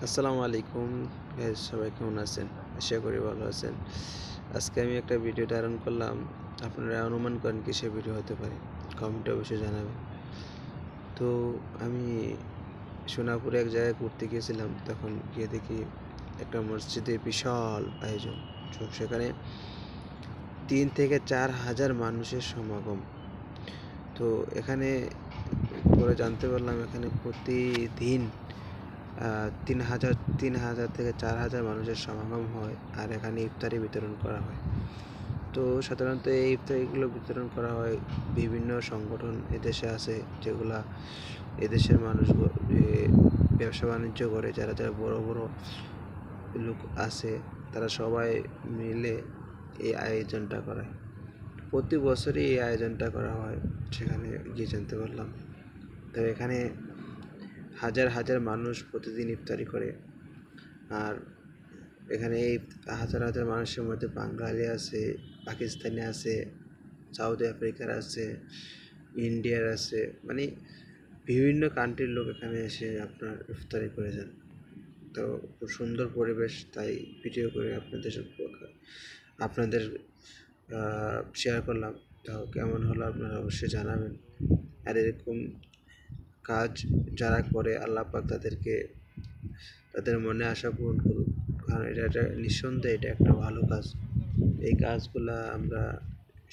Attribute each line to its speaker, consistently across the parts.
Speaker 1: আসসালামু আলাইকুম গাইস, সবাই কেমন আছেন? আশা করি ভালো আছেন। আজকে আমি একটা ভিডিও ধারণ করলাম। আপনারা অনুমান করেন কিসের ভিডিও হতে পারে? কমেন্টে অবশ্যই জানাবেন। তো আমি সোনাপুরে এক জায়গায় ঘুরতে গিয়েছিলাম। তখন গিয়ে দেখি একটা মসজিদে বিশাল আয়োজন। তো সেখানে 3 থেকে 4 হাজার মানুষের সমাগম। তো এখানে পরে জানতে পারলাম এখানে প্রতিদিন 3,000 থেকে 4,000 মানুষের সমাগম হয়, আর এখানে ইফতারি বিতরণ করা হয়। তো সাধারণত এই ইফতারিগুলো বিতরণ করা হয় বিভিন্ন সংগঠন এদেশে আছে, যেগুলা এদেশের মানুষ ব্যবসা বাণিজ্য করে, যারা যারা বড় বড় লোক আছে, তারা সবাই মিলে এই আয়োজনটা করায়। প্রতি বছরই এই আয়োজনটা করা হয়, সেখানে গিয়ে জানতে পারলাম। তো এখানে হাজার হাজার মানুষ প্রতিদিন ইফতারি করে। আর এখানে এই হাজার হাজার মানুষের মধ্যে বাঙালি আছে, পাকিস্তানি আছে, সাউথ আফ্রিকার আছে, ইন্ডিয়ার আছে, মানে বিভিন্ন কান্ট্রির লোক এখানে এসে আপনার ইফতারি করে যান। তো খুব সুন্দর পরিবেশ, তাই ভিডিও করে আপনাদের শেয়ার করলাম। তো কেমন হলো আপনারা অবশ্যই জানাবেন। আর এরকম কাজ যারা করে, আল্লাহ পাক তাদের মনে আশা পূরণ করুক। কারণ এটা নিঃসন্দেহে এটা একটা ভালো কাজ। এই কাজগুলা আমরা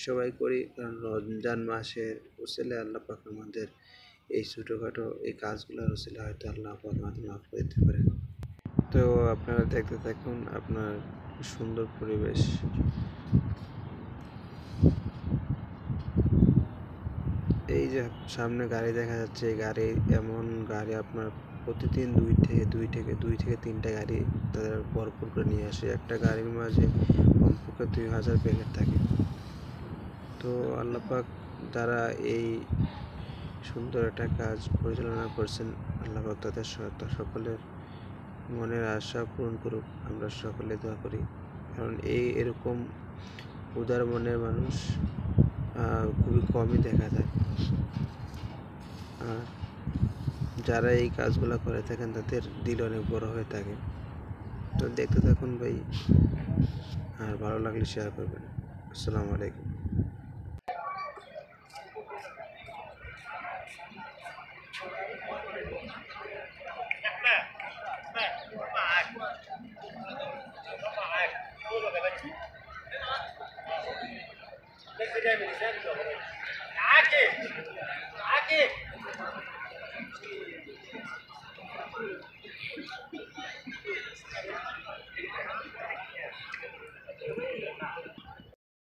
Speaker 1: সবাই করি, কারণ রমজান মাসের ওসিলে আল্লাহ পাক আমাদের এই ছোটোখাটো এই কাজগুলোর ওসিলে হয়তো আল্লাহ পাক আমাদের মাফ করে দিতে পারেন। তো আপনারা দেখতে থাকুন, আপনার সুন্দর পরিবেশ। এই যে সামনে গাড়ি দেখা যাচ্ছে, এই গাড়ি এমন গাড়ি আপনার প্রতিদিন দুই থেকে তিনটা গাড়ি তাদের ভরপুর করে নিয়ে আসে। একটা গাড়ির মাঝে কমপক্ষে 2,000 প্যাকেট থাকে। তো আল্লাহ পাক যারা এই সুন্দর একটা কাজ পরিচালনা করছেন, আল্লাহ পাক তাদের সকলের মনের আশা পূরণ করুক। আমরা সকলে দোয়া করি, কারণ এরকম উদার মনের মানুষ খুবই কমই দেখা যায়। আর যারা এই কাজগুলো করে থাকেন তাদের দিল অনেক বড় হয়ে থাকে। তো দেখতে থাকুন ভাই, আর ভালো লাগলে শেয়ার করবেন। আসসালামু আলাইকুম।